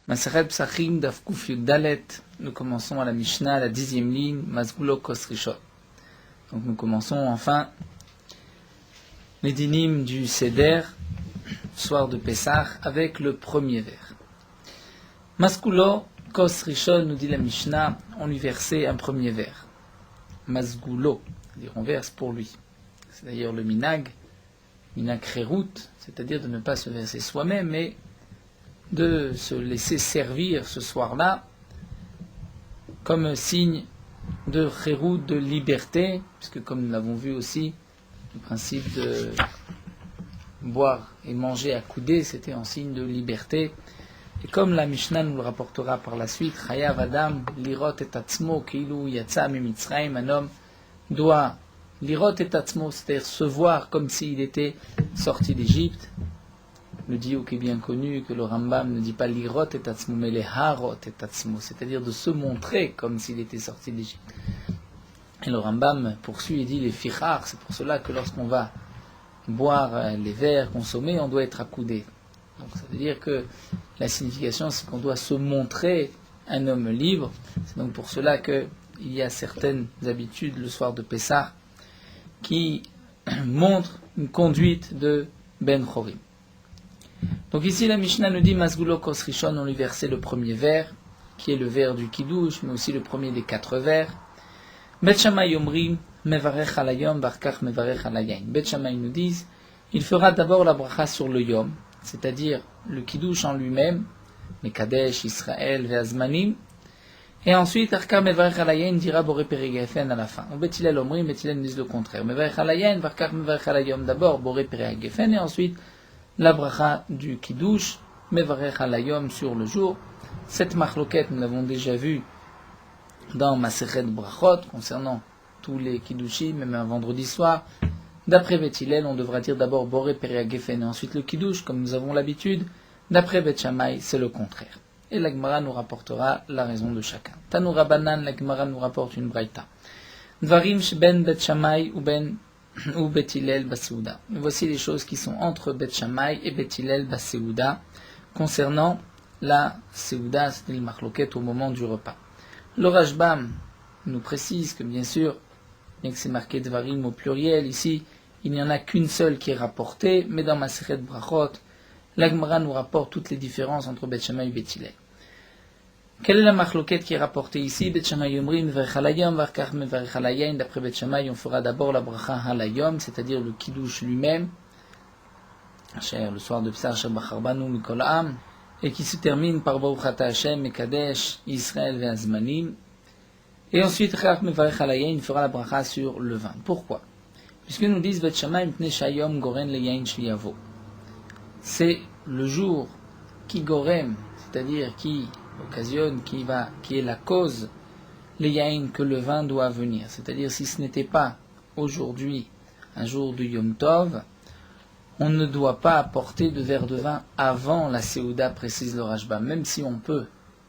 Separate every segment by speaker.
Speaker 1: Maseret Psachim Daf Kuf Yud Dalet. Nous commençons à la Mishnah, la 10e ligne, Mazgulo Kos Rishon. Donc nous commençons enfin les dinim du Seder, soir de Pessah, avec le premier vers. Mazgulo Kos Rishon, nous dit la Mishnah, on lui versait un premier vers. Mazgulo, c'est-à-dire on verse pour lui. C'est d'ailleurs le minag Kherut, c'est-à-dire de ne pas se verser soi-même, mais de se laisser servir ce soir-là comme signe de Kherut, de liberté, puisque comme nous l'avons vu aussi, le principe de boire et manger à coudée, c'était en signe de liberté. Et comme la Mishnah nous le rapportera par la suite, Chayav Adam lirot et atzmo keilu yatsa mimitzraim, un homme doit lirot et atzmo, c'est-à-dire se voir comme s'il était sorti d'Égypte. Le diou qui est bien connu, que le Rambam ne dit pas lirot et atzmo, mais les harot et atzmo, c'est-à-dire de se montrer comme s'il était sorti d'Égypte. Et le Rambam poursuit et dit les fichar, c'est pour cela que lorsqu'on va boire les verres consommés, on doit être accoudé. Donc ça veut dire que la signification, c'est qu'on doit se montrer un homme libre. C'est donc pour cela qu'il y a certaines habitudes le soir de Pessah qui montrent une conduite de Ben Chorim. Donc ici la Mishnah nous dit Mazgulo Kos Rishon, on lui versait le premier vers, qui est le vers du Kiddush, mais aussi le premier des 4 vers. Bet Shammai Omrim Mevarech Halayom Barkach Mevarech Halayain. Bet Shammai nous disent il fera d'abord la bracha sur le Yom, c'est-à-dire le Kiddush en lui-même, Mekadesh, Israël, Ve'azmanim, et ensuite Arka Mevarech Halayain dira Boré Perigafen à la fin. Ou Bet Hillel Omrim, Bet Hillel disent le contraire. Mevarech Halayain, Barkach Mevarech Halayom d'abord, Boré Perigafen, et ensuite la bracha du Kiddush, Mevarech Halayom sur le jour. Cette marloquette, nous l'avons déjà vue dans Masechet Brachot, concernant tous les Kiddushim, même un vendredi soir. D'après Bet Hillel, on devra dire d'abord Boré Peria Gefen et ensuite le Kiddush, comme nous avons l'habitude. D'après Bet Shammai, c'est le contraire. Et la Gemara nous rapportera la raison de chacun. Tanu Rabbanan, la Gemara nous rapporte une braïta. Dvarim shben Bet Shammai ou Bet Hillel Baseuda. Voici les choses qui sont entre Bet Shammai et Bet Hillel Baseuda concernant la Seuda, c'est le marloquet au moment du repas. Le Rashbam nous précise que bien sûr, bien que c'est marqué Dvarim au pluriel, ici, il n'y en a qu'une seule qui est rapportée, mais dans Masechet Brachot, la Gemara nous rapporte toutes les différences entre Bet Shammai et Bet Hillel. Quelle est la marloquette qui est rapportée ici? Bet Shammai Yomrim Mevarech Halayom, Varkach Mevarech Halayain. D'après Bet Shammai, on fera d'abord la bracha Halayom, c'est-à-dire le Kiddush lui-même, cher le soir de Pessah, Shabbat Banu Mikol Am, et qui se termine par Baruch Ata Hashem, Mekadesh, Israël Ve'azmanim. Et ensuite, Chach Mevarech Halayain fera la bracha sur le vin. Pourquoi? Puisque nous disent Bet Shammai Mipnei Shayom Goren Leyain Shliavo. C'est le jour qui gorem, c'est-à-dire qui occasionne, qui est la cause, les yain, que le vin doit venir. C'est-à-dire, si ce n'était pas aujourd'hui un jour de Yom Tov, on ne doit pas apporter de verre de vin avant la Seuda, précise le Rashba. Même si on peut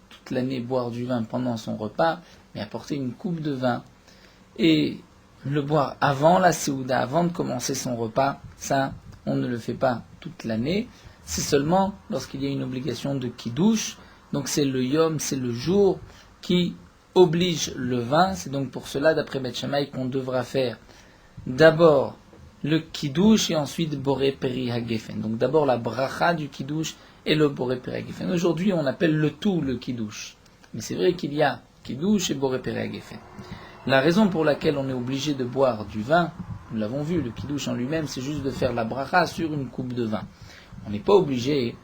Speaker 1: toute l'année boire du vin pendant son repas, mais apporter une coupe de vin et le boire avant la Seuda, avant de commencer son repas, ça, on ne le fait pas toute l'année. C'est seulement lorsqu'il y a une obligation de Kiddush. Donc c'est le Yom, c'est le jour qui oblige le vin. C'est donc pour cela, d'après Bet Shammai, qu'on devra faire d'abord le Kiddush et ensuite Boré Peri Hagefen. Donc d'abord la bracha du Kiddush et le Boré Peri Hagefen. Aujourd'hui, on appelle le tout le Kiddush. Mais c'est vrai qu'il y a Kiddush et Boré Peri Hagefen. La raison pour laquelle on est obligé de boire du vin, nous l'avons vu, le Kiddush en lui-même, c'est juste de faire la bracha sur une coupe de vin. On n'est pas obligé,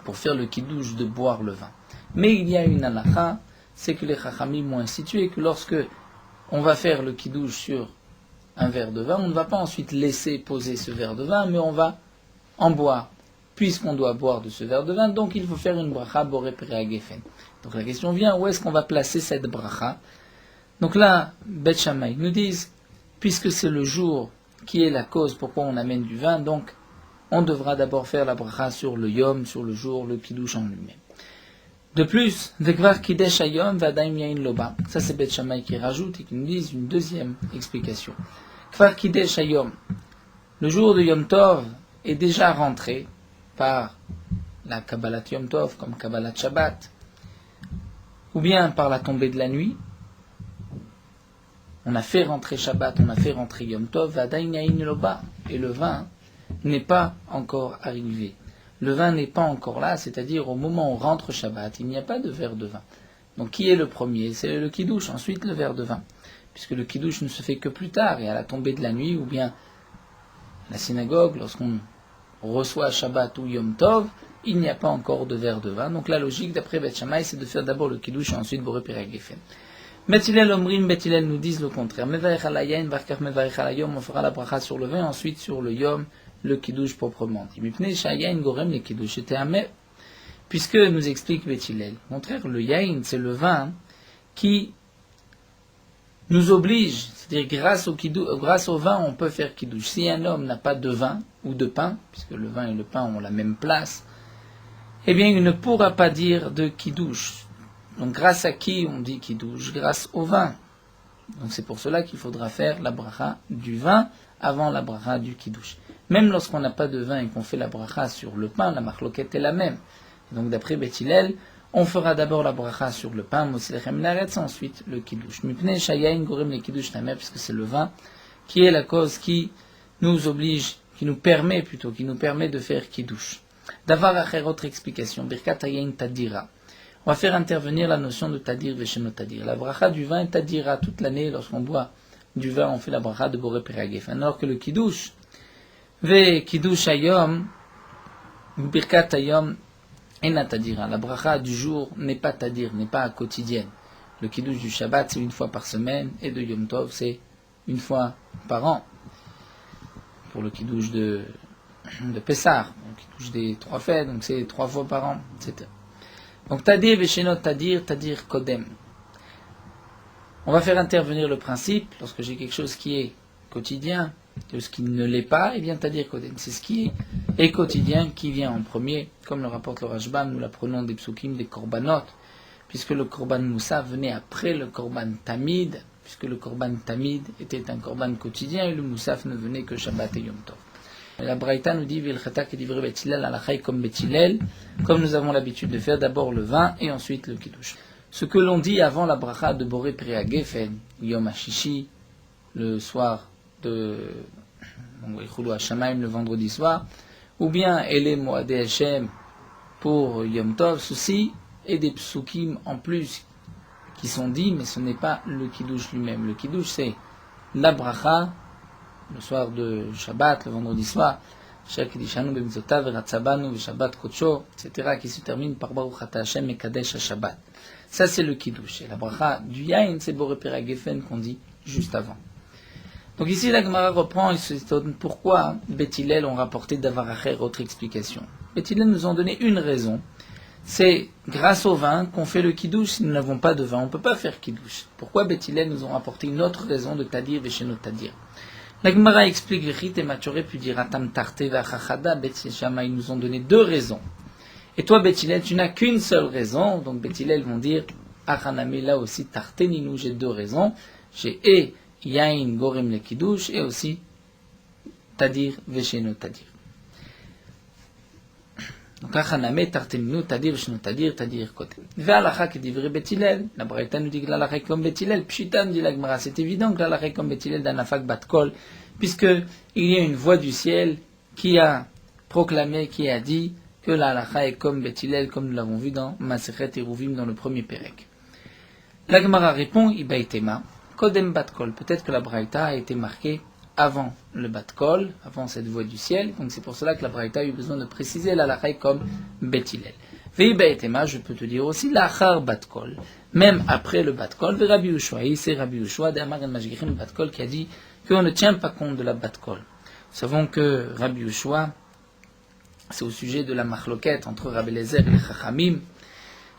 Speaker 1: pour faire le Kiddush, de boire le vin. Mais il y a une halakha, c'est que les Chachamim ont institué que lorsque on va faire le Kiddush sur un verre de vin, on ne va pas ensuite laisser poser ce verre de vin, mais on va en boire. Puisqu'on doit boire de ce verre de vin, donc il faut faire une bracha Boré Peri Hagefen. Donc la question vient, où est-ce qu'on va placer cette bracha? Donc là, Bet Shammai nous disent, puisque c'est le jour qui est la cause pourquoi on amène du vin, donc on devra d'abord faire la bracha sur le Yom, sur le jour, le Kiddush en lui-même. De plus, Vekvar Kidesh Hayom Vadaim Yain Loba. Ça c'est Bet Shammai qui rajoute et qui nous dit une deuxième explication. Kvar Kidesh Hayom, le jour de Yom Tov est déjà rentré par la Kabbalat Yom Tov, comme Kabbalat Shabbat, ou bien par la tombée de la nuit. On a fait rentrer Shabbat, on a fait rentrer Yom Tov, et le vin n'est pas encore arrivé. Le vin n'est pas encore là, c'est-à-dire au moment où on rentre Shabbat, il n'y a pas de verre de vin. Donc qui est le premier? C'est le Kiddush, ensuite le verre de vin. Puisque le Kiddush ne se fait que plus tard, et à la tombée de la nuit, ou bien la synagogue, lorsqu'on reçoit Shabbat ou Yom Tov, il n'y a pas encore de verre de vin. Donc la logique d'après Beth Shammai, c'est de faire d'abord le Kiddush et ensuite Boré Perek Geffen. Beth Hillel Omrim, Beth Hillel nous disent le contraire. Mevarech al hayayin, varkach mevarech al hayom, on fera la bracha sur le vin, ensuite sur le yom, le Kiddush proprement dit. Mipnei shayayin gorem le Kiddush. C'était amer. Puisque nous explique Beth Hillel. Au contraire, le yayin, c'est le vin qui nous oblige, c'est-à-dire grâce au vin, on peut faire Kiddush. Si un homme n'a pas de vin ou de pain, puisque le vin et le pain ont la même place, eh bien, il ne pourra pas dire de Kiddush. Donc, grâce à qui on dit Kiddush? Grâce au vin. Donc, c'est pour cela qu'il faudra faire la bracha du vin avant la bracha du Kiddush. Même lorsqu'on n'a pas de vin et qu'on fait la bracha sur le pain, la marloquette est la même. Et donc, d'après Beth Hillel, on fera d'abord la bracha sur le pain, Mosilechem Naretz, ensuite le Kiddush. Mipnei shayayin gorem le Kiddush tamer, puisque c'est le vin qui est la cause qui nous oblige, qui nous permet de faire Kiddush. Davar acher, autre explication. Birkat hayayin tadira. On va faire intervenir la notion de tadir vesheno tadir. La bracha du vin est tadira toute l'année. Lorsqu'on boit du vin, on fait la bracha de Boré Perek Geffen. Alors que le Kiddush, ve Kiddush hayom, Birkat hayom, ena tadira. La bracha du jour n'est pas tadir, n'est pas quotidienne. Le Kiddush du Shabbat, c'est une fois par semaine, et de Yom Tov, c'est une fois par an. Pour le Kiddush de Pessah, le Kiddush des 3 fêtes, donc c'est 3 fois par an, etc. Donc, tadir veshenot tadir kodem. On va faire intervenir le principe, lorsque j'ai quelque chose qui est quotidien, que ce qui ne l'est pas, eh bien tadir kodem. C'est ce qui est quotidien qui vient en premier, comme le rapporte le Rashbam, nous l'apprenons des psukim, des korbanot, puisque le korban Moussa venait après le korban Tamid, puisque le korban Tamid était un korban quotidien et le Moussaf ne venait que Shabbat et Yom Tov. Et la Braïta nous dit Vilchata kedivre Beth Hillel alachai comme Beth Hillel, comme nous avons l'habitude de faire d'abord le vin et ensuite le Kiddush. Ce que l'on dit avant la bracha de Boré Perek Geffen, Yom HaShishi, le soir de Chulu HaShamayim, le vendredi soir, ou bien Ele Moadei Hashem pour Yom Tov, ceci est des psukim en plus qui sont dits, mais ce n'est pas le Kiddush lui-même. Le Kiddush c'est la bracha le soir de Shabbat, le vendredi soir, etc., qui se termine par Baruch Ata Hashem et Kadesh Shabbat. Ça, c'est le Kiddush. Et la bracha du Yain, c'est Boré Perek Geffen qu'on dit juste avant. Donc ici, la Gemara reprend et se donne pourquoi Beth Hillel ont rapporté Davar Acher, autre explication. Beth Hillel nous ont donné une raison. C'est grâce au vin qu'on fait le Kiddush. Si nous n'avons pas de vin, on ne peut pas faire Kiddush. Pourquoi Beth Hillel nous ont rapporté une autre raison de Tadir Veshenot Tadir? La Gemara explique Vechit et Maturé puis dire Atam Tarte Vachachada, Beth Shammai, ils nous ont donné 2 raisons. Et toi, Beth Hillel, tu n'as qu'une seule raison. Donc Beth Hillel vont dire Achaname, là aussi Tarte Ninou, j'ai 2 raisons. J'ai et Yain Gorem le Kiddush et aussi Tadir Veshenot Tadir. Donc Achaname Tarte Ninou, Tadir Veshenot Tadir, Tadir Kotem. Ve'alacha kedivre Beth Hillel, la Braïta nous dit que l'alacha est comme Beth Hillel. Pshitan dit la Gemara, c'est évident que l'alacha est comme Beth Hillel d'Anafak Bat Kol, puisque il y a une voix du ciel qui a proclamé, qui a dit que l'alacha est comme Beth Hillel, comme nous l'avons vu dans Masechet Eruvim dans le premier Perek. La Gemara répond Ibaitema Kodem Bat Kol. Peut-être que la Braïta a été marquée avant le Bat Kol, avant cette voix du ciel. Donc c'est pour cela que la Braïta a eu besoin de préciser l'alacha est comme Beth Hillel. Veibaitema, je peux te dire aussi l'achar Bat Kol, même après le Bat Kol. Ve Rabbi Yehoshua, c'est Rabbi Yehoshua d'Amar en Mashgichim Bat Kol qui a dit qu'on ne tient pas compte de la Bat Kol. Nous savons que Rabbi Yehoshua, c'est au sujet de la marloquette entre Rabbi Eliezer et les Chachamim,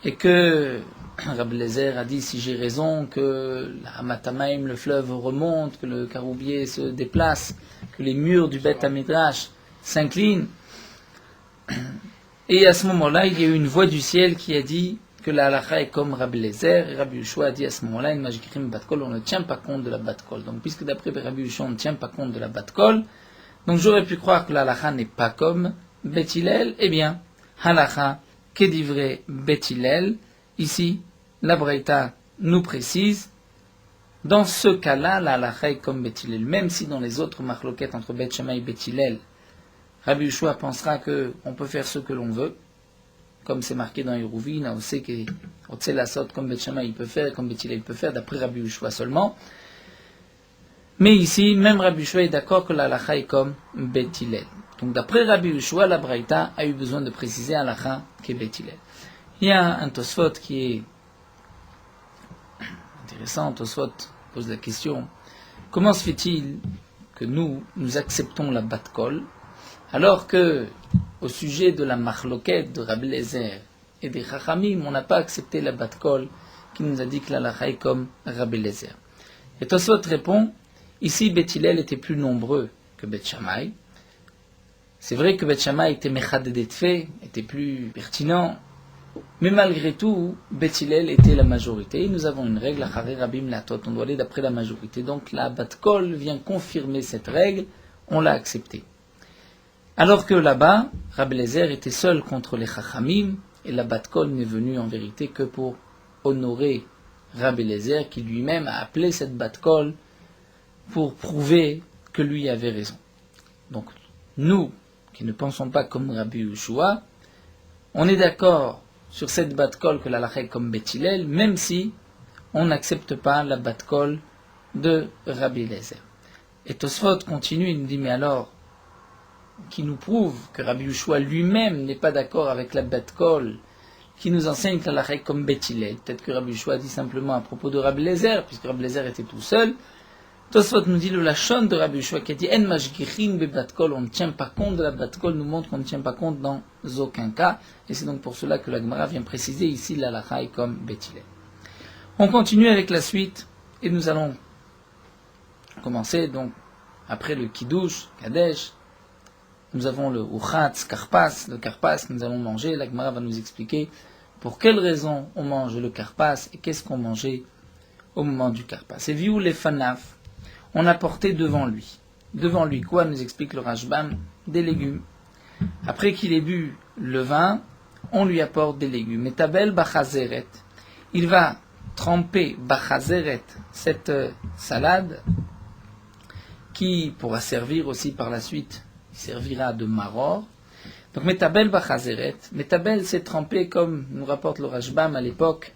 Speaker 1: et que Rabbi Eliezer a dit, si j'ai raison, que la Hamatamaim, le fleuve remonte, que le caroubier se déplace, que les murs du Beth Hamidrash s'inclinent. Et à ce moment-là, il y a eu une voix du ciel qui a dit que la halakha est comme Rabbi Eliezer, et Rabbi Yehoshua a dit à ce moment-là, on ne tient pas compte de la bat kol. Donc, puisque d'après Rabbi Yehoshua, on ne tient pas compte de la bat kol, donc j'aurais pu croire que la halakha n'est pas comme Beth Hillel, eh bien, halacha kedivre Bet Hillel. Ici, la Braïta nous précise, dans ce cas-là, la halacha est comme Bet Hillel. Même si dans les autres marloquettes entre Bet Shammai et Bet Hillel, Rabbi Yehoshua pensera qu'on peut faire ce que l'on veut, comme c'est marqué dans Hérouvine, on sait que la sorte comme Bet Shammai il peut faire, comme Bet Hillel il peut faire, d'après Rabbi Yehoshua seulement. Mais ici, même Rabbi Yehoshua est d'accord que la halacha est comme Bet Hillel. Donc d'après Rabbi Yehoshua, la Braïta a eu besoin de préciser halacha qu'est Bet Hillel. Il y a un Tosfot qui est intéressant. Tosfot pose la question, comment se fait-il que nous acceptons la bat kol, alors que au sujet de la marloquette de Rabbi Eliezer et des Chachamim, on n'a pas accepté la bat kol qui nous a dit que la halacha est comme Rabbi Eliezer. Et Tosfot répond, ici Bet Hillel était plus nombreux que Bet Shammai. C'est vrai que Bet Shammai était mechadedet fait, était plus pertinent, mais malgré tout, Bet Hillel était la majorité. Nous avons une règle, Acharei Rabim Latot, on doit aller d'après la majorité. Donc la bat kol vient confirmer cette règle, on l'a acceptée. Alors que là-bas, Rabbi Eliezer était seul contre les Chachamim, et la bat kol n'est venue en vérité que pour honorer Rabbi Eliezer, qui lui-même a appelé cette bat kol pour prouver que lui avait raison. Donc, nous, qui ne pensons pas comme Rabbi Yehoshua, on est d'accord sur cette bat kol que la halacha est comme Bet Hillel, même si on n'accepte pas la bat kol de Rabbi Eliezer. Et Tosfot continue, il nous dit, mais alors, qui nous prouve que Rabbi Yehoshua lui-même n'est pas d'accord avec la bat kol, qui nous enseigne que la halacha est comme Bet Hillel. Peut-être que Rabbi Yehoshua dit simplement à propos de Rabbi Eliezer, puisque Rabbi Eliezer était tout seul. Tosfot nous dit le lachon de Rabbi Yehoshua qui a dit En mashgichin be bat kol, on ne tient pas compte de la bat kol, nous montre qu'on ne tient pas compte dans aucun cas. Et c'est donc pour cela que la Gemara vient préciser ici la halacha est comme Bet Hillel. On continue avec la suite et nous allons commencer donc après le kiddush, kadesh. Nous avons le uchatz, karpas, le karpas que nous allons manger. La Gemara va nous expliquer pour quelles raisons on mange le karpas et qu'est-ce qu'on mangeait au moment du karpas. Et viou les fanaf, on a porté devant lui. Devant lui, quoi nous explique le Rashbam? Des légumes. Après qu'il ait bu le vin, on lui apporte des légumes. Et tabel bachazeret, il va tremper bachazeret, cette salade, qui pourra servir aussi par la suite, servira de maror. Donc metabel bachazeret, metabel c'est trempé comme nous rapporte le Rashbam à l'époque.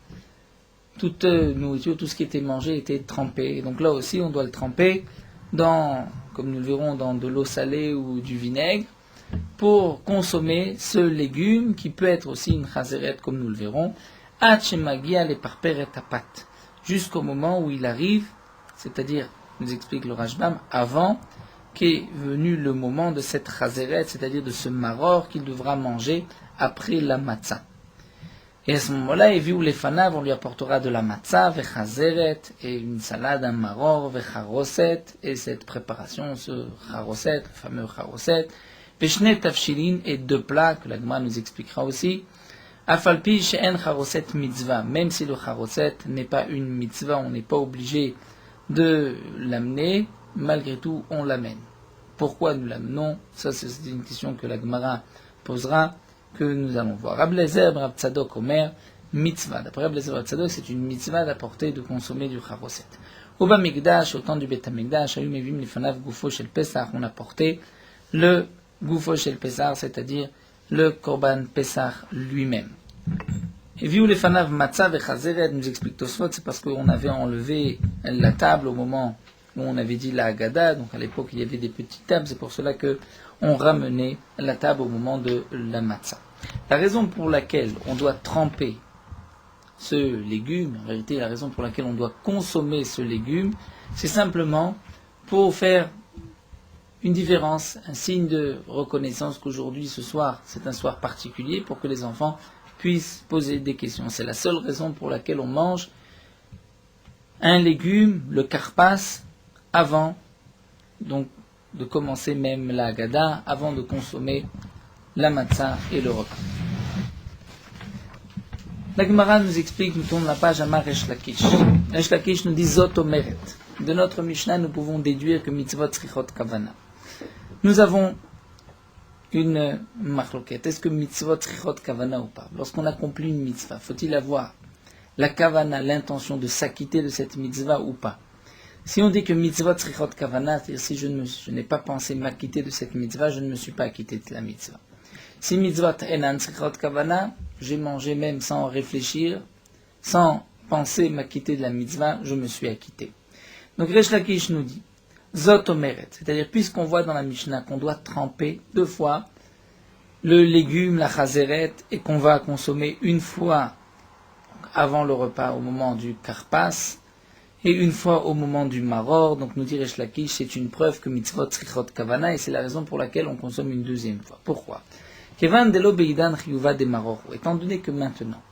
Speaker 1: Toute nourriture, tout ce qui était mangé était trempé. Donc là aussi, on doit le tremper dans, comme nous le verrons, dans de l'eau salée ou du vinaigre, pour consommer ce légume, qui peut être aussi une chazeret, comme nous le verrons, hachemagia les parperet tapat, jusqu'au moment où il arrive, c'est-à-dire, nous explique le Rashbam, avant qu'est venu le moment de cette chazeret, c'est-à-dire de ce maror qu'il devra manger après la matzah. Et à ce moment-là, et vu les fanav, on lui apportera de la matzah, vechazeret, et une salade, un maror, vecharoset, et cette préparation, ce charoset, le fameux charoset, veshne tafshilin, et deux plats, que la Gemara nous expliquera aussi, afalpi she'en charoset mitzvah, même si le charoset n'est pas une mitzvah, on n'est pas obligé de l'amener, malgré tout, on l'amène. Pourquoi nous l'amenons? Ça, c'est une question que la Gemara posera, que nous allons voir. Rabbi Eliezer, Rav Tzadok, Omer, mitzvah. D'après Rabbi Eliezer, Rav Tzadok, c'est une mitzvah d'apporter, de consommer du charoset. Au Bas Mikdash, au temps du Bet Hamikdash, Ayum Evim Lifanav Gufo Shel Pesach, on apportait le Gufo Shel Pesach, c'est-à-dire le Korban Pesach lui-même. Et vu Lifanav Matzah Vechazeret, nous explique Tosfot, c'est parce qu'on avait enlevé la table au moment où on avait dit la Haggadah, donc à l'époque il y avait des petites tables, c'est pour cela que on ramenait la table au moment de la matzah. La raison pour laquelle on doit tremper ce légume, en réalité la raison pour laquelle on doit consommer ce légume, c'est simplement pour faire une différence, un signe de reconnaissance qu'aujourd'hui, ce soir, c'est un soir particulier pour que les enfants puissent poser des questions. C'est la seule raison pour laquelle on mange un légume, le karpas, avant donc de commencer même la Haggadah, avant de consommer la matzah et le repas. La Gemara nous explique, nous tourne la page à Resh Lakish. Resh Lakish nous dit Zot Omeret. De notre Mishnah, nous pouvons déduire que mitzvot tzrichot kavana. Nous avons une marloquette. Est-ce que mitzvot tzrichot kavana ou pas? Lorsqu'on accomplit une mitzvah, faut-il avoir la kavana, l'intention de s'acquitter de cette mitzvah ou pas? Si on dit que mitzvot tzrichot kavana, c'est-à-dire si je n'ai pas pensé m'acquitter de cette mitzvah, je ne me suis pas acquitté de la mitzvah. Si mitzvot enan tzrichot kavana, j'ai mangé même sans réfléchir, sans penser m'acquitter de la mitzvah, je me suis acquitté. Donc Resh Lakish nous dit, Zot omeret, c'est-à-dire puisqu'on voit dans la Mishnah qu'on doit tremper 2 fois le légume, la chazeret, et qu'on va consommer une fois avant le repas au moment du karpas, et une fois au moment du maror, donc nous dit Resh Lakish, c'est une preuve que mitzvot tzrichot kavana, et c'est la raison pour laquelle on consomme une 2e fois. Pourquoi? Kevan delo beidan chiyuva de maror, étant donné que maintenant,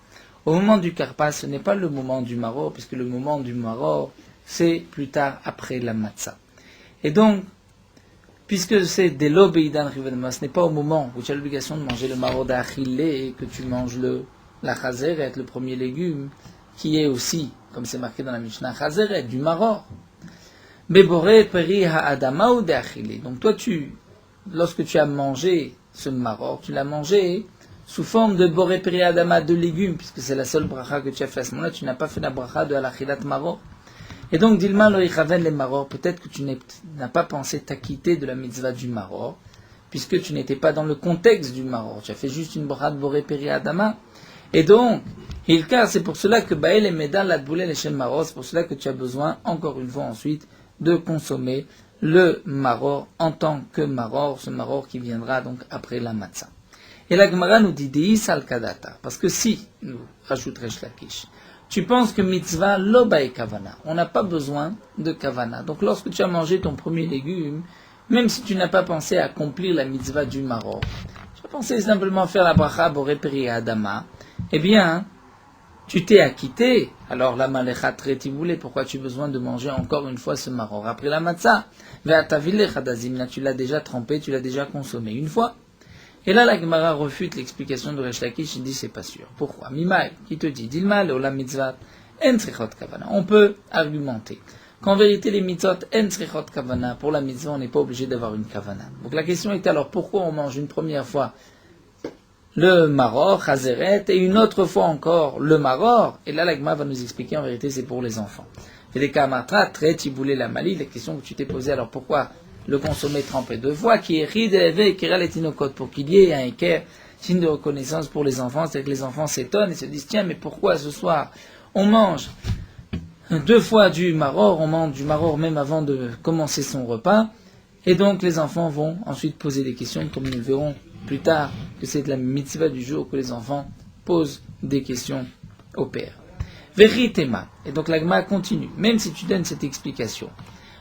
Speaker 1: au moment du karpas, ce n'est pas le moment du maror, puisque le moment du maror, c'est plus tard après la matzah. Et donc, puisque c'est dès l'obéidan rivadama, ce n'est pas au moment où tu as l'obligation de manger le maror d'achillé et que tu manges la chazeret, le premier légume, qui est aussi, comme c'est marqué dans la Mishnah, chazeret, du maror. Bebore peri ha'adama ou d'achillé. Donc toi, lorsque tu as mangé ce maror, tu l'as mangé sous forme de boré peri ha'adama, de légumes, puisque c'est la seule bracha que tu as fait à ce moment-là, tu n'as pas fait la bracha de alachilat maror. Et donc, Dilma lo ichaven le maror, peut-être que tu n'as pas pensé t'acquitter de la mitzvah du maror, puisque tu n'étais pas dans le contexte du maror. Tu as fait juste une bracha de boré peri adama. Et donc, Hilka, c'est pour cela que Bael et Medan l'adboulé les maror, c'est pour cela que tu as besoin, encore une fois ensuite, de consommer le maror en tant que maror, ce maror qui viendra donc après la matzah. Et la Gemara nous dit Deis al kadata, parce que si, nous rajoute Resh Lakish, tu penses que mitzvah loba et kavana. On n'a pas besoin de kavana. Donc lorsque tu as mangé ton premier légume, même si tu n'as pas pensé à accomplir la mitzvah du maror, tu as pensé simplement faire la bracha boré peri adama, eh bien, tu t'es acquitté. Alors la malechat retiboulé, pourquoi tu as besoin de manger encore une fois ce maror après la matzah? Ve'atavile chadazim, tu l'as déjà trempé, tu l'as déjà consommé une fois. Et là, la Gemara refute l'explication de Resh Lakish, il dit c'est pas sûr. Pourquoi? Mimai, qui te dit, Dilma leolam mitzvah, en tzrichot kavana. On peut argumenter qu'en vérité, les mitzvot, en tzrichot kavana, pour la mitzvah, on n'est pas obligé d'avoir une kavana. Donc la question est alors, pourquoi on mange une première fois le maror, chazeret, et une autre fois encore le maror? Et là, la Gemara va nous expliquer, en vérité, c'est pour les enfants. Et les kamatra, très tiboulé la mali, la question que tu t'es posée, alors pourquoi le consommer trempé 2 fois, qui est ridévé, qui est pour qu'il y ait un équerre, signe de reconnaissance pour les enfants, c'est que les enfants s'étonnent et se disent, tiens, mais pourquoi ce soir, on mange 2 fois du maror, on mange du maror même avant de commencer son repas, et donc les enfants vont ensuite poser des questions, comme nous le verrons plus tard, que c'est de la mitzvah du jour que les enfants posent des questions au père. Veritema, et donc la Gemara continue, même si tu donnes cette explication,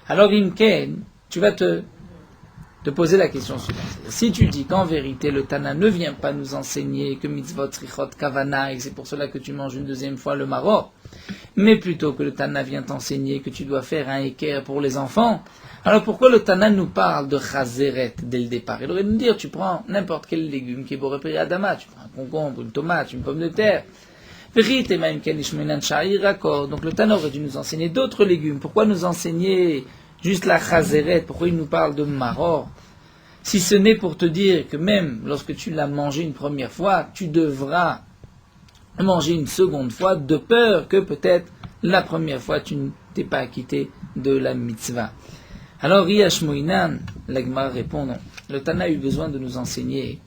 Speaker 1: alors imken, tu vas te poser la question suivante. Si tu dis qu'en vérité, le Tana ne vient pas nous enseigner que mitzvot tzrichot kavana, et c'est pour cela que tu manges une 2e fois le maror, mais plutôt que le Tana vient t'enseigner que tu dois faire un équerre pour les enfants, alors pourquoi le Tana nous parle de chazeret dès le départ? Il aurait dû nous dire, tu prends n'importe quel légume qui est boré peri adama, tu prends un concombre, une tomate, une pomme de terre, donc le Tana aurait dû nous enseigner d'autres légumes. Pourquoi nous enseigner juste la chazeret? Pourquoi il nous parle de maror? Si ce n'est pour te dire que même lorsque tu l'as mangé une première fois, tu devras manger une seconde fois, de peur que peut-être la première fois tu ne t'es pas acquitté de la mitzvah. Alors Riyash Moinan, l'Agmar répond non. Le Tana a eu besoin de nous enseigner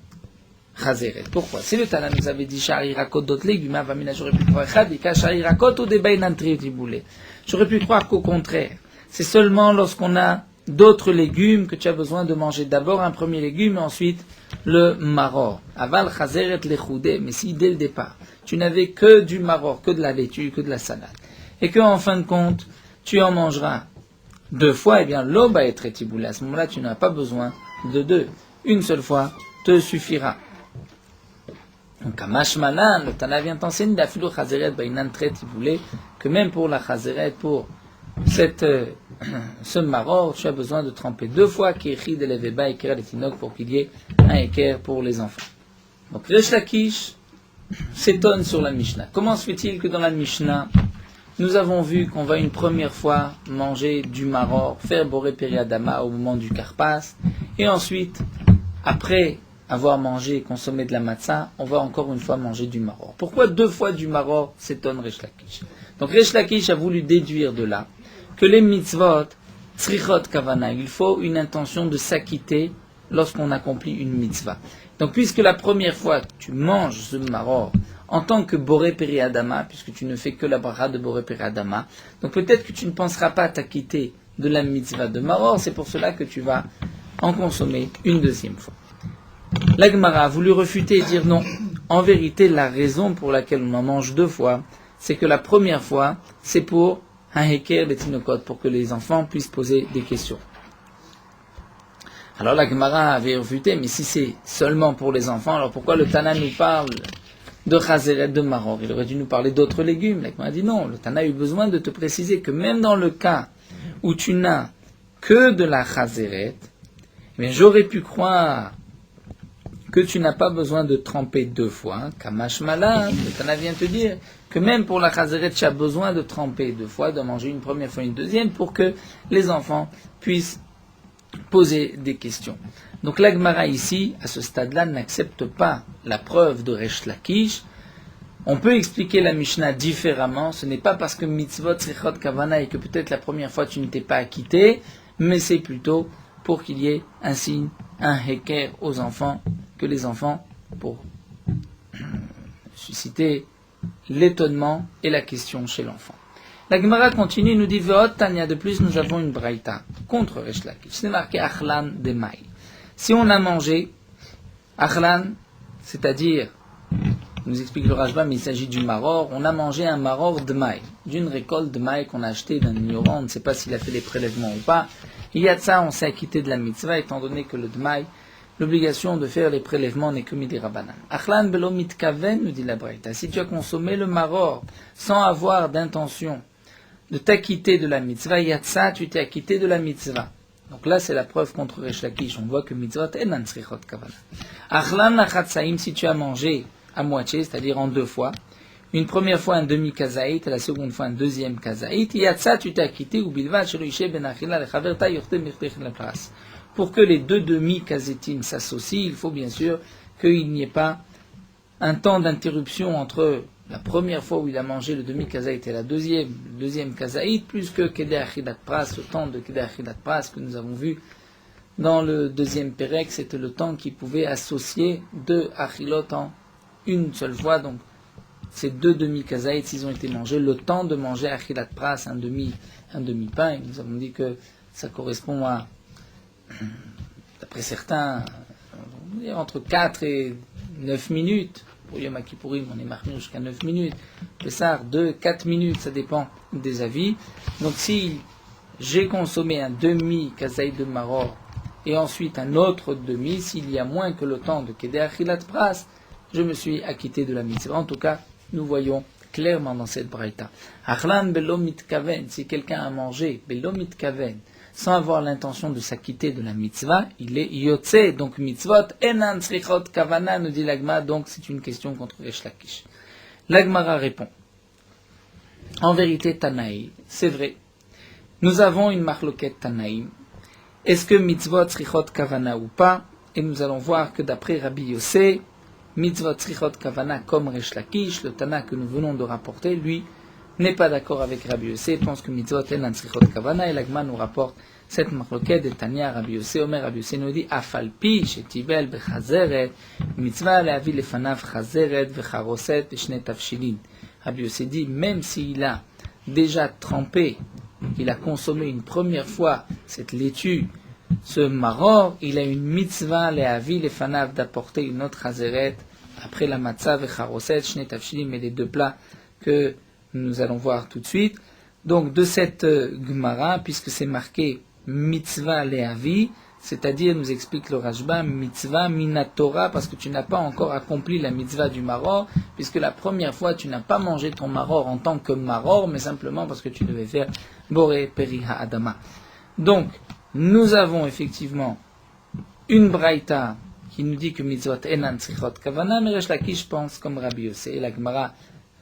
Speaker 1: chazeret. Pourquoi? Si le Tana nous avait dit Shari Rakot d'autres légumes, j'aurais pu croire Shari Rakot ou des Bainantri Tiboulé. J'aurais pu croire qu'au contraire, c'est seulement lorsqu'on a d'autres légumes que tu as besoin de manger d'abord un premier légume et ensuite le maror. Aval chazeret lechoudé, mais si dès le départ tu n'avais que du maror, que de la laitue, que de la salade, et que en fin de compte tu en mangeras 2 fois, eh bien l'eau va être étiboulée. À ce moment-là, tu n'as pas besoin de 2. Une seule fois te suffira. Donc, à Mashmalan, le Tana vient t'enseigner la filo chazeret bainan très tiboulé, que même pour la chazeret, pour ce maror, tu as besoin de tremper 2 fois Kirchi de l'Eveba et Kira de Tinok pour qu'il y ait un équerre pour les enfants. Donc Resh Lakish s'étonne sur la Mishnah. Comment se fait-il que dans la Mishnah, nous avons vu qu'on va une première fois manger du maror, faire boré peri adama au moment du karpas, et ensuite, après avoir mangé et consommé de la matzah, on va encore une fois manger du maror. Pourquoi 2 fois du maror s'étonne Resh Lakish? Donc Resh Lakish a voulu déduire de là que les mitzvot, tzrichot kavana, il faut une intention de s'acquitter lorsqu'on accomplit une mitzvah. Donc puisque la première fois tu manges ce maror en tant que boré peri adama, puisque tu ne fais que la bracha de boré peri adama, donc peut-être que tu ne penseras pas t'acquitter de la mitzvah de maror, c'est pour cela que tu vas en consommer une deuxième fois. La Gemara a voulu refuter et dire non. En vérité, la raison pour laquelle on en mange 2 fois, c'est que la première fois, c'est pour un heker de tinokot, pour que les enfants puissent poser des questions. Alors la Gemara avait refuté, mais si c'est seulement pour les enfants, alors pourquoi le Tana nous parle de chazeret, de maror? Il aurait dû nous parler d'autres légumes. La Gemara dit non, le Tana a eu besoin de te préciser que même dans le cas où tu n'as que de la chazeret, mais j'aurais pu croire que tu n'as pas besoin de tremper 2 fois, Kamash Mala, le Tana vient te dire que même pour la chazeret, tu as besoin de tremper 2 fois, de manger une première fois, une deuxième, pour que les enfants puissent poser des questions. Donc la Gemara ici, à ce stade-là, n'accepte pas la preuve de Resh Lakish. On peut expliquer la Mishnah différemment, ce n'est pas parce que mitzvot tzrichot kavana et que peut-être la première fois tu ne t'es pas acquitté, mais c'est plutôt pour qu'il y ait un signe, un heker aux enfants, que les enfants, pour susciter l'étonnement et la question chez l'enfant. La Gemara continue, nous dit Ve'ot Tanya, de plus nous avons une braïta contre Resh Lakish. C'est marqué Achlan de Maï. Si on a mangé Achlan, c'est-à-dire, nous explique le Rashba, mais il s'agit du maror, on a mangé un maror de maï, d'une récolte de maï qu'on a acheté d'un ignorant, on ne sait pas s'il a fait les prélèvements ou pas. Il y a de ça, on s'est acquitté de la mitzvah, étant donné que le dmaï, l'obligation de faire les prélèvements n'est que midi rabanan. Achlan belo mitkaven, nous dit la braïta, si tu as consommé le maror sans avoir d'intention de t'acquitter de la mitzvah, yatsa, tu t'es acquitté de la mitzvah. Donc là, c'est la preuve contre Resh Lakish. On voit que mitzvot enan tzrichot kavana. Achlan nachatsaim, si tu as mangé à moitié, c'est-à-dire en 2 fois, une première fois un demi-kazaït, et la seconde fois un deuxième kazaït, yatsa, tu t'es acquitté, ou bilvad, shelo ishe ben achila lechaverta yorte mirtech la place. Pour que les 2 demi-kazetim s'associent, il faut bien sûr qu'il n'y ait pas un temps d'interruption entre la première fois où il a mangé le demi-kazaït et la deuxième kazaït, plus que Kedeh Achilat Pras, le temps de Kedeh Achilat Pras que nous avons vu dans le 2e Pérec, c'était le temps qu'il pouvait associer 2 Achilot en une seule fois. Donc, ces 2 demi-kazaït, s'ils ont été mangés, le temps de manger Achilat Pras, un demi-pain, et nous avons dit que ça correspond à, d'après certains, entre 4 et 9 minutes. Pour Yom Kippourim, on est marqué jusqu'à 9 minutes. Pessar, 2-4 minutes, ça dépend des avis. Donc si j'ai consommé un demi-kazaït de maror et ensuite un autre demi, s'il y a moins que le temps de Kedeh Achilat Pras, je me suis acquitté de la mitzvah. En tout cas, nous voyons clairement dans cette braïta. Achlan belo mitkaven, si quelqu'un a mangé belo mitkaven, sans avoir l'intention de s'acquitter de la mitzvah, il est yotze, donc mitzvot, enan tzrichot kavana, nous dit l'Agma, donc c'est une question contre Resh Lakish. L'Agmara répond, en vérité, Tanaï, c'est vrai, nous avons une marloquette Tanaïm, est-ce que mitzvot tzrichot kavana ou pas, et nous allons voir que d'après Rabbi Yossé, mitzvot tzrichot kavana comme Resh Lakish, le Tana que nous venons de rapporter, lui, n'est pas d'accord avec Rabbi Yossé, pense que mitzvot enan tzrichot kavana, et l'Agma nous rapporte cette marloquette de Tania Rabbi Yossé. Omer Rabbi Yossé nous dit Afalpi shetibel bechazeret mitzvah leavi lefanav chazeret vecharoset beshne tafshilin. Rabbi Yossé dit même s'il a déjà trempé, il a consommé une première fois cette laitue, ce maror, il a une mitzvah leavi lefanav d'apporter une autre chazeret après la matzah vecharoset beshne tafshilin, mais les 2 plats que nous allons voir tout de suite. Donc de cette Gemara, puisque c'est marqué mitzvah leavi, c'est-à-dire, nous explique le Rashba, mitzvah minatora, parce que tu n'as pas encore accompli la mitzvah du maror, puisque la première fois tu n'as pas mangé ton maror en tant que maror, mais simplement parce que tu devais faire boré peri ha'adama. Donc, nous avons effectivement une braïta qui nous dit que mitzvot enan tzrichot kavana, mais Resh Lakish pense comme Rabbi Yossé. Et la Gemara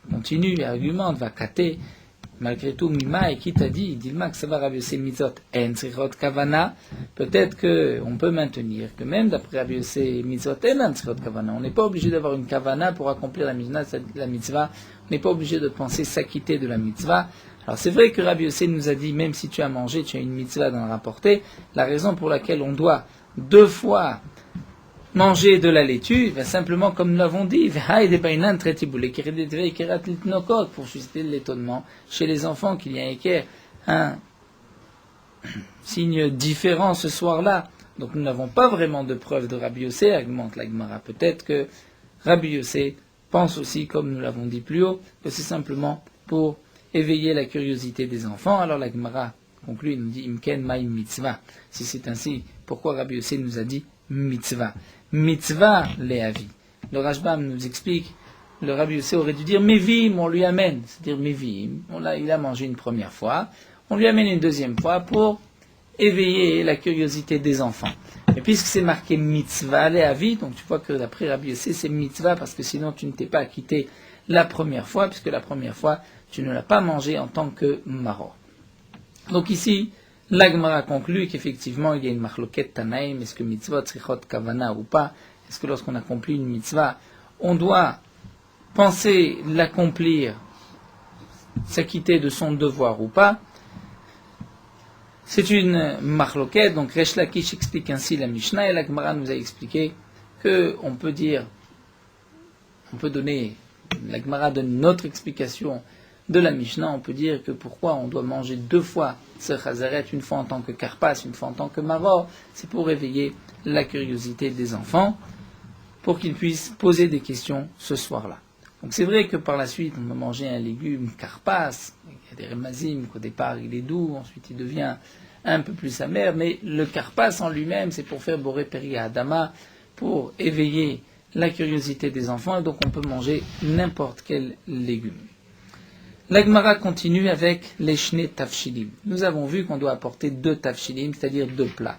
Speaker 1: continue et argumente, va kater, malgré tout, Mima, et qui t'a dit, Dilma, que ça va Rabbi Yossé Mitzot, En Srichot Kavana, peut-être qu'on peut maintenir que même d'après Rabbi Yossé Mitzot, En Srichot Kavana, on n'est pas obligé d'avoir une Kavana pour accomplir la mitzvah, on n'est pas obligé de penser s'acquitter de la mitzvah. Alors c'est vrai que Rabbi Yossé nous a dit, même si tu as mangé, tu as une mitzvah d'en rapporter, la raison pour laquelle on doit 2 fois manger de la laitue, simplement comme nous l'avons dit, pour susciter l'étonnement chez les enfants qu'il y a un signe différent ce soir-là. Donc nous n'avons pas vraiment de preuve de Rabbi Yossé, argumente la Gemara. Peut-être que Rabbi Yossé pense aussi, comme nous l'avons dit plus haut, que c'est simplement pour éveiller la curiosité des enfants. Alors la Gemara conclut, il nous dit Imken Maïm Mitzvah. Si c'est ainsi, pourquoi Rabbi Yossé nous a dit Mitzvah? Mitzvah Léavi. Le Rashbam nous explique, le Rabbi Yossé aurait dû dire Mevim, on lui amène. C'est-à-dire Mevim, il a mangé une première fois, on lui amène une deuxième fois pour éveiller la curiosité des enfants. Et puisque c'est marqué Mitzvah Léavi, donc tu vois que d'après Rabbi Yossé c'est Mitzvah, parce que sinon tu ne t'es pas acquitté la première fois, puisque la première fois tu ne l'as pas mangé en tant que maror. Donc ici, la Gemara conclut qu'effectivement il y a une marloquette Tanaïm, est-ce que mitzvot tzrichot kavana ou pas, est-ce que lorsqu'on accomplit une mitzvah, on doit penser l'accomplir, s'acquitter de son devoir ou pas. C'est une marloquette, donc Resh Lakish explique ainsi la Mishnah, et la Gemara nous a expliqué qu'on peut dire, la Gemara donne une autre explication de la Mishnah, on peut dire que pourquoi on doit manger 2 fois ce chazaret, une fois en tant que karpas, une fois en tant que maror, c'est pour éveiller la curiosité des enfants, pour qu'ils puissent poser des questions ce soir-là. Donc c'est vrai que par la suite, on va manger un légume karpas, il y a des remazim, qu'au départ il est doux, ensuite il devient un peu plus amer, mais le karpas en lui-même, c'est pour faire boré peri adama, pour éveiller la curiosité des enfants, et donc on peut manger n'importe quel légume. La Gemara continue avec les shne tafshilim. Nous avons vu qu'on doit apporter 2 tafshilim, c'est-à-dire 2 plats.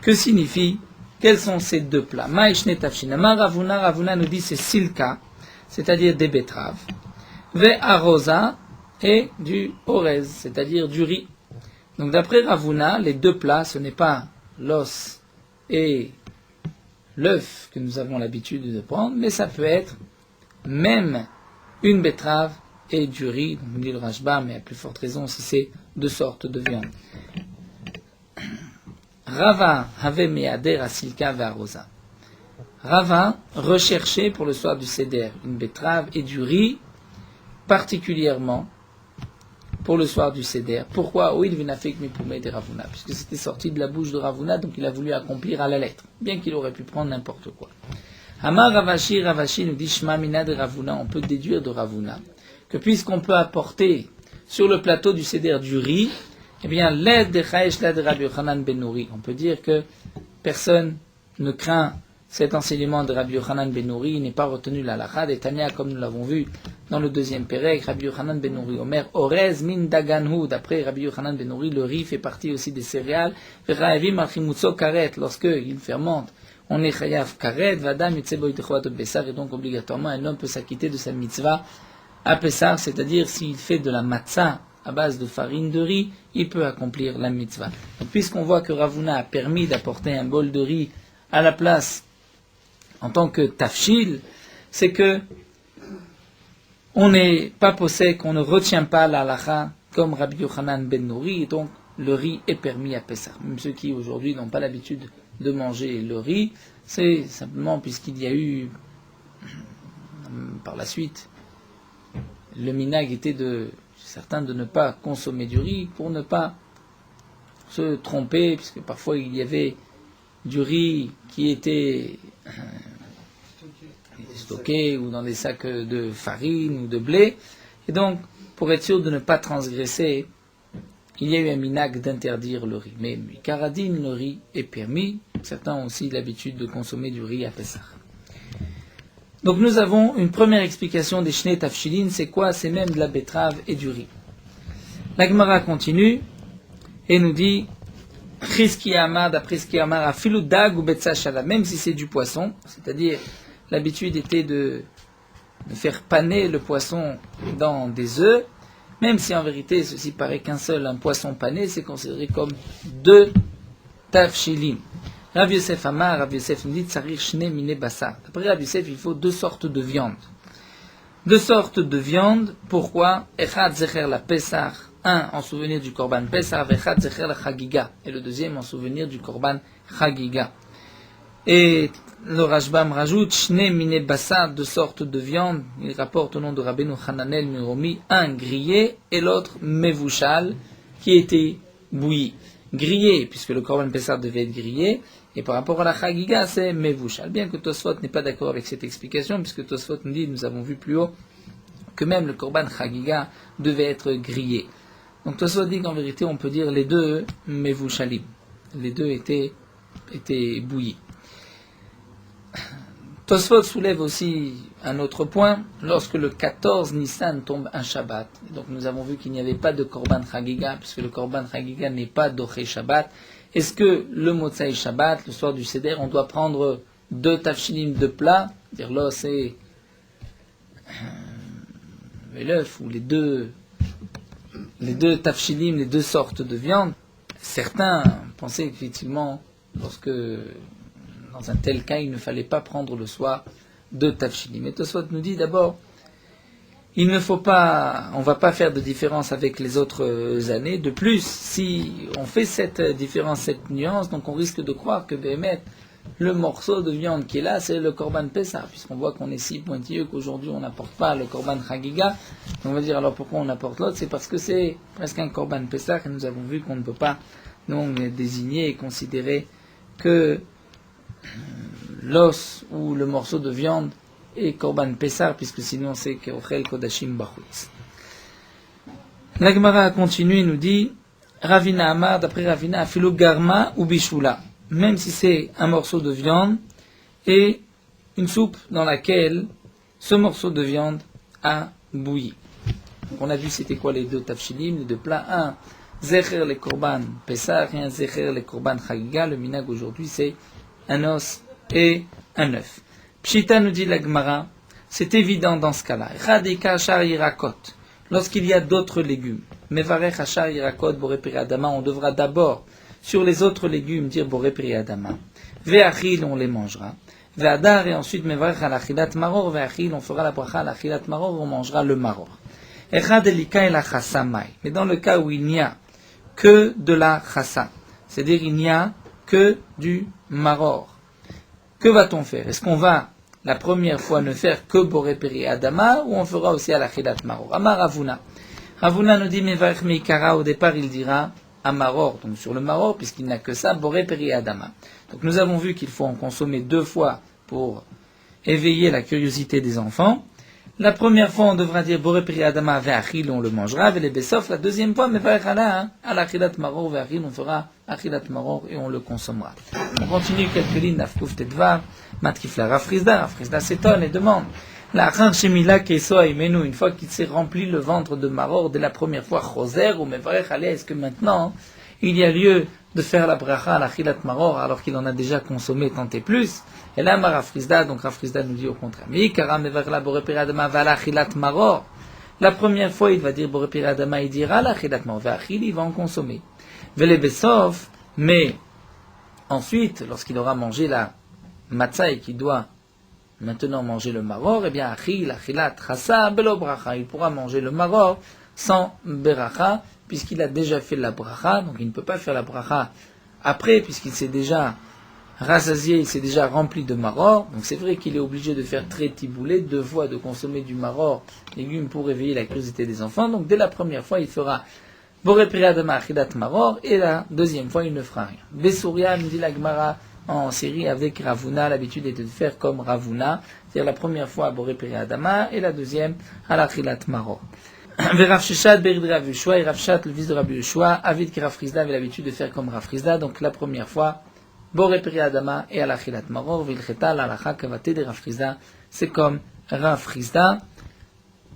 Speaker 1: Que signifie? Quels sont ces 2 plats? Ma shne tafshilim. Ravuna nous dit c'est silka, c'est-à-dire des betteraves. Ve arosa et du orez, c'est-à-dire du riz. Donc d'après Ravuna, les 2 plats, ce n'est pas l'os et l'œuf que nous avons l'habitude de prendre, mais ça peut être même une betterave et du riz, donc dit le Rashba, mais à plus forte raison si c'est 2 sortes de viande. Rava avait meader à silka ve'arosa. Rava recherchait pour le soir du Seder une betterave et du riz, particulièrement pour le soir du Seder. Pourquoi? Oui, il vient fait que de Ravuna, puisque c'était sorti de la bouche de Ravuna, donc il a voulu accomplir à la lettre, bien qu'il aurait pu prendre n'importe quoi. Amar Ravashi nous dit Shma mina de Ravuna, on peut déduire de Ravuna que puisqu'on peut apporter sur le plateau du Seder du riz, eh bien, l'aide de Chayesh, l'aide de Rabbi Yochanan ben Nouri. On peut dire que personne ne craint cet enseignement de Rabbi Yochanan ben Nouri, il n'est pas retenu la halakha des Tanya, comme nous l'avons vu dans le 2e pérec, Rabbi Yochanan ben Nouri, Omer, Orez min daganhu, d'après Rabbi Yochanan ben Nouri, le riz fait partie aussi des céréales, V'ra'evim achimutzo karet, lorsqu'il fermente, on est chayav karet, vadam yutzebo yitechovat besar, et donc obligatoirement un homme peut s'acquitter de sa mitzvah à Pessah, c'est-à-dire s'il fait de la matzah à base de farine de riz, il peut accomplir la mitzvah. Donc, puisqu'on voit que Ravuna a permis d'apporter un bol de riz à la place en tant que tafshil, c'est que on n'est pas possède, on ne retient pas la halacha comme Rabbi Yochanan ben Nouri, et donc le riz est permis à Pessah. Même ceux qui aujourd'hui n'ont pas l'habitude de manger le riz, c'est simplement puisqu'il y a eu par la suite le minag était de certains de ne pas consommer du riz pour ne pas se tromper, puisque parfois il y avait du riz qui était stocké ou dans des sacs de farine ou de blé, et donc pour être sûr de ne pas transgresser, il y a eu un minag d'interdire le riz. Mais karadine, le riz est permis. Certains ont aussi l'habitude de consommer du riz à Pessah. Donc nous avons une première explication des Shnei Tafshilin, c'est quoi? C'est même de la betterave et du riz. La Gemara continue et nous dit Chizki Amar, d'après Chizki Amar, afilu dag ou betsa shala, même si c'est du poisson, c'est-à-dire l'habitude était de faire paner le poisson dans des œufs, Même si en vérité ceci paraît qu'un seul, un poisson pané, c'est considéré comme 2 tafshilim. Rav Yosef Amar, Rav Yosef nous dit tsarir shne mine basar. D'après Rav Yosef, il faut 2 sortes de viande. 2 sortes de viande, pourquoi? Echad zecher la pesach, un en souvenir du korban pesach, vechad zecher la chagiga, et le deuxième en souvenir du korban chagiga. Et le Rashbam rajoute shne mine basar, 2 sortes de viande. Il rapporte au nom de Rabbeinu Hananel Miromi, un grillé et l'autre mevushal, qui était bouilli. Grillé, puisque le korban pesach devait être grillé, et par rapport à la chagiga, c'est mevushal. Bien que Tosfot n'est pas d'accord avec cette explication, puisque Tosfot nous dit, nous avons vu plus haut, que même le korban chagiga devait être grillé. Donc Tosfot dit qu'en vérité, on peut dire les deux mevushalim. Les deux étaient bouillis. Tosfot soulève aussi un autre point, lorsque le 14 Nissan tombe un Shabbat. Donc nous avons vu qu'il n'y avait pas de korban chagiga, puisque le korban chagiga n'est pas doché Shabbat. Est-ce que le Motzai Shabbat, le soir du Seder, on doit prendre 2 tafshilim de plat, c'est-à-dire l'os et l'œuf, ou les deux tafshilim, les 2 sortes de viande? Certains pensaient qu'effectivement, lorsque dans un tel cas, il ne fallait pas prendre le soir 2 tafshilim. Mais Tosfot nous dit d'abord, il ne faut pas, on ne va pas faire de différence avec les autres années. De plus, si on fait cette différence, cette nuance, donc on risque de croire que Béhémet, le morceau de viande qui est là, c'est le korban Pessah, puisqu'on voit qu'on est si pointilleux qu'aujourd'hui on n'apporte pas le korban Chagiga. On va dire alors pourquoi on apporte l'autre? C'est parce que c'est presque un korban Pessah, et nous avons vu qu'on ne peut pas donc désigner et considérer que l'os ou le morceau de viande est korban Pessah, puisque sinon c'est Keochel Kodashim Bachutz. La Gemara continue et nous dit Ravina Amar, d'après Ravina, Afilu Garma ou Bishula, même si c'est un morceau de viande et une soupe dans laquelle ce morceau de viande a bouilli. Donc on a vu c'était quoi les 2 tafshilim, les 2 plats, un Zecher le korban Pessah et un Zecher le korban Chagiga. Le minag aujourd'hui c'est un os et un œuf. Pshita nous dit la Gemara, c'est évident dans ce cas-là. Radika Ashar Yirakot, lorsqu'il y a d'autres légumes. Mevarech Ashar Yirakot Boré Peri Adama, on devra d'abord sur les autres légumes dire Boré Peri Adama. Ve'achil, on les mangera. Ve'adar, et ensuite Mevarech al Achilat Maror. Ve'achil, on fera la bracha al Achilat Maror, on mangera le Maror. Echad Elika et la Chassamai. Mais dans le cas où il n'y a que de la Chassa, c'est-à-dire il n'y a que du Maror, que va-t-on faire? Est-ce qu'on va la première fois ne faire que Boré Peri Adama, ou on fera aussi à la Chilat Maror? Amar Ravuna. Ravuna nous dit, Mevarech Meikara, au départ il dira à Maror, donc sur le Maror, puisqu'il n'a que ça, Boré Peri Adama. Donc nous avons vu qu'il faut en consommer 2 fois pour éveiller la curiosité des enfants. La première fois, on devra dire Boré Peri Adama ve'achil, on le mangera, ve'lebesof. La deuxième fois, Mevarech ala, à la Chilat Maror ve'achil, on fera Achilat Maror et on le consommera. On continue quelques lignes d'Afkouf Tedvar. Matkifla Rafrizda s'étonne et demande la Ranchemila Keso Aimenu, une fois qu'il s'est rempli le ventre de Maror dès la première fois, Choser ou Mevarech Aleh, est-ce que maintenant il y a lieu de faire la bracha à la Chilat Maror alors qu'il en a déjà consommé tant et plus? Et là, Rafrizda, donc Rafrizda nous dit au contraire. Mi Kara Mevarech la Boré Peri Adama va la Chilat Maror. La première fois, il va dire Boré Peri Adama, il dira la Chilat Maror, Ve'achil, il va en consommer. Ve'lebesof, mais ensuite, lorsqu'il aura mangé la matzah et qui doit maintenant manger le maror, eh bien, achil, achilat, chassa, belo bracha, il pourra manger le maror sans beracha, puisqu'il a déjà fait la bracha, donc il ne peut pas faire la bracha après, puisqu'il s'est déjà rassasié, il s'est déjà rempli de maror, donc c'est vrai qu'il est obligé de faire très tiboulé, 2 fois de consommer du maror, légumes pour éveiller la curiosité des enfants, donc dès la première fois, il fera Boré Peri Adama achilat maror, et la deuxième fois, il ne fera rien. Besouria, nous dit la Gemara, en série avec Ravuna, l'habitude était de faire comme Ravuna, c'est-à-dire la première fois à Boré Peri Adama et la deuxième à la Chilat Maror. Rav Sheshat Berid Rav Yeshua, et Rav Shat, le fils de Rabbi Yeshua, Avid qui Rav Frizda avait l'habitude de faire comme Rav Frizda, donc la première fois Boré Peri Adama et à la Chilat Maror, Vilcheta l'alacha kavate de Rav Frizda, c'est comme Rav Frizda,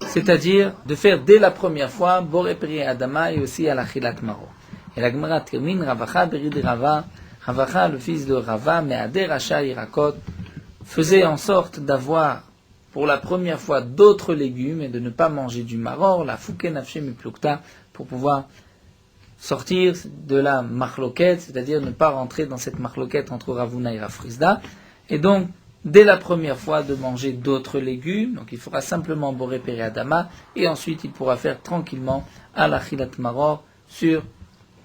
Speaker 1: c'est-à-dire de faire dès la première fois Boré Peri Adama et aussi à la Chilat Maror. Et la Gemara termine Ravacha Berid Rava. Ravacha, le fils de Rava, Me'ader Asha Yirakot, faisait en sorte d'avoir pour la première fois d'autres légumes et de ne pas manger du maror, la fouke nafshe miplukta, pour pouvoir sortir de la marloquette, c'est-à-dire ne pas rentrer dans cette marloquette entre Ravuna et Rafrizda, et donc dès la première fois de manger d'autres légumes, donc il fera simplement boré periadama, et ensuite il pourra faire tranquillement al-achilat maror sur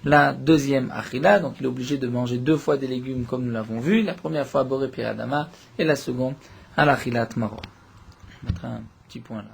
Speaker 1: la deuxième achila, donc il est obligé de manger 2 fois des légumes comme nous l'avons vu, la première fois boré periadama, et la seconde al-achilat maror. On mettra un petit point là.